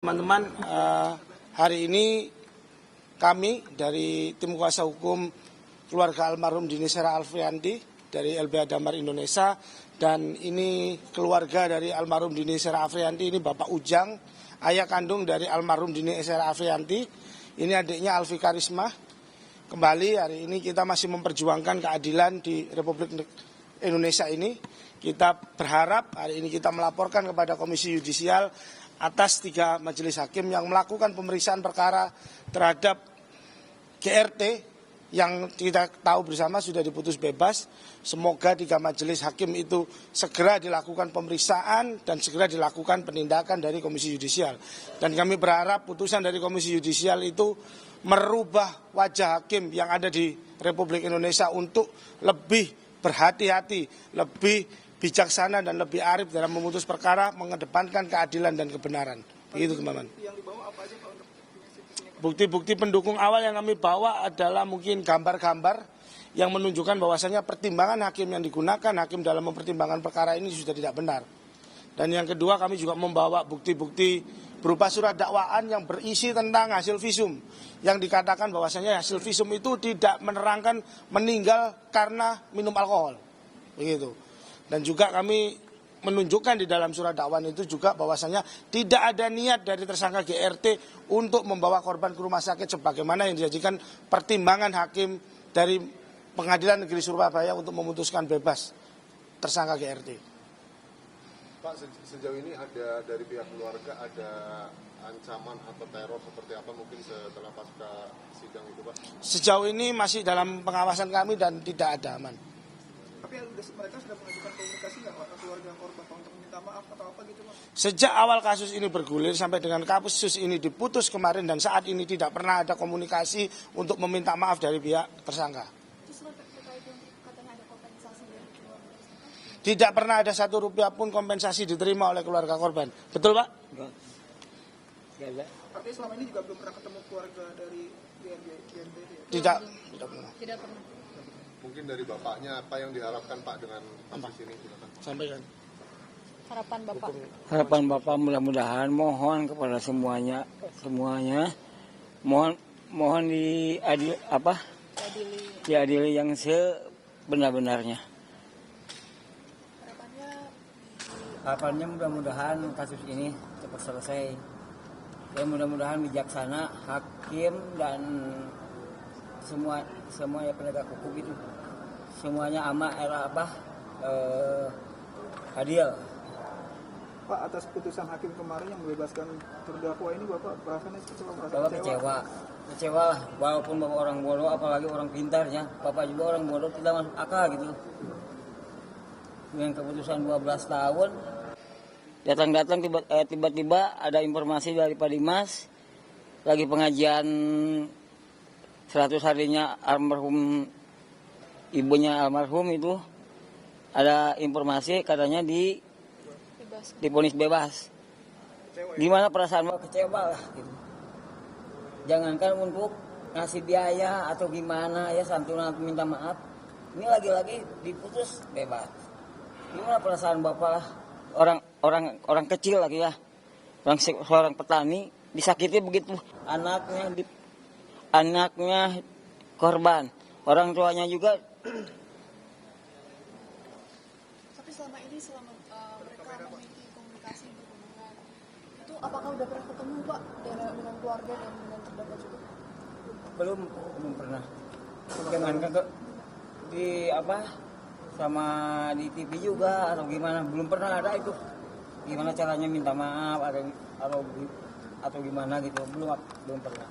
Teman-teman, hari ini kami dari tim kuasa hukum keluarga almarhum Dini Sera Alfianti dari LBH Damar Indonesia, dan ini keluarga dari almarhum Dini Sera Alfianti, ini Bapak Ujang, ayah kandung dari almarhum Dini Sera Alfianti, ini adiknya Alfi Karisma. Kembali hari ini kita masih memperjuangkan keadilan di Republik Indonesia ini. Kita berharap hari ini kita melaporkan kepada Komisi Yudisial atas 3 majelis hakim yang melakukan pemeriksaan perkara terhadap GRT yang kita tahu bersama sudah diputus bebas. Semoga 3 majelis hakim itu segera dilakukan pemeriksaan dan segera dilakukan penindakan dari Komisi Yudisial. Dan kami berharap putusan dari Komisi Yudisial itu merubah wajah hakim yang ada di Republik Indonesia untuk lebih berhati-hati, lebih bijaksana dan lebih arif dalam memutus perkara, mengedepankan keadilan dan kebenaran. Begitu, teman-teman. Bukti-bukti pendukung awal yang kami bawa adalah mungkin gambar-gambar yang menunjukkan bahwasanya pertimbangan hakim yang digunakan hakim dalam mempertimbangkan perkara ini sudah tidak benar. Dan yang kedua, kami juga membawa bukti-bukti berupa surat dakwaan yang berisi tentang hasil visum yang dikatakan bahwasanya hasil visum itu tidak menerangkan meninggal karena minum alkohol. Begitu. Dan juga kami menunjukkan di dalam surat dakwaan itu juga bahwasanya tidak ada niat dari tersangka GRT untuk membawa korban ke rumah sakit sebagaimana yang dijadikan pertimbangan hakim dari Pengadilan Negeri Surabaya untuk memutuskan bebas tersangka GRT. Pak, sejauh ini ada dari pihak keluarga ada ancaman atau teror seperti apa mungkin setelah pasca sidang itu, Pak? Sejauh ini masih dalam pengawasan kami dan tidak ada, aman. Tapi mereka sudah mengajukan komunikasi nggak Pak, ke keluarga korban untuk meminta maaf atau apa gitu, Pak? Sejak awal kasus ini bergulir sampai dengan kasus ini diputus kemarin dan saat ini tidak pernah ada komunikasi untuk meminta maaf dari pihak tersangka. Tidak pernah ada 1 rupiah pun kompensasi diterima oleh keluarga korban. Betul, Pak? Enggak. Artinya selama ini juga belum pernah ketemu keluarga dari GNB? Tidak pernah. Tidak pernah. Mungkin dari bapaknya apa yang diharapkan Pak dengan kasus ini? Sampaikan. Harapan Bapak. Harapan Bapak mudah-mudahan mohon kepada semuanya mohon diadili yang sebenar-benarnya. Harapannya mudah-mudahan kasus ini cepat selesai. Dan mudah-mudahan bijaksana hakim dan semua ya penegak hukum itu semuanya adil. Pak, atas putusan hakim kemarin yang membebaskan terdakwa ini Bapak perasaannya kecewa lah, walaupun Bapak orang bodoh apalagi orang pintarnya, Bapak juga orang bodoh tidak masuk akal gitu. Dengan keputusan 12 tahun datang tiba-tiba ada informasi dari Pak Dimas lagi pengajian 100 harinya almarhum, ibunya almarhum itu ada informasi katanya divonis bebas. Gimana perasaan Bapak? Kecewa lah gitu. Jangankan untuk ngasih biaya atau gimana ya santunan atau minta maaf, ini lagi-lagi diputus bebas. Gimana perasaan Bapak lah, orang kecil lagi ya, seorang petani disakiti begitu, anaknya korban, orang tuanya juga. Tapi selama mereka memiliki komunikasi hubungan, itu apakah udah pernah ketemu Pak dengan keluarga dan dengan terdakwa juga? Belum pernah. Jangankan sama di TV juga atau gimana, belum pernah ada itu. Gimana caranya minta maaf atau gimana gitu, belum pernah.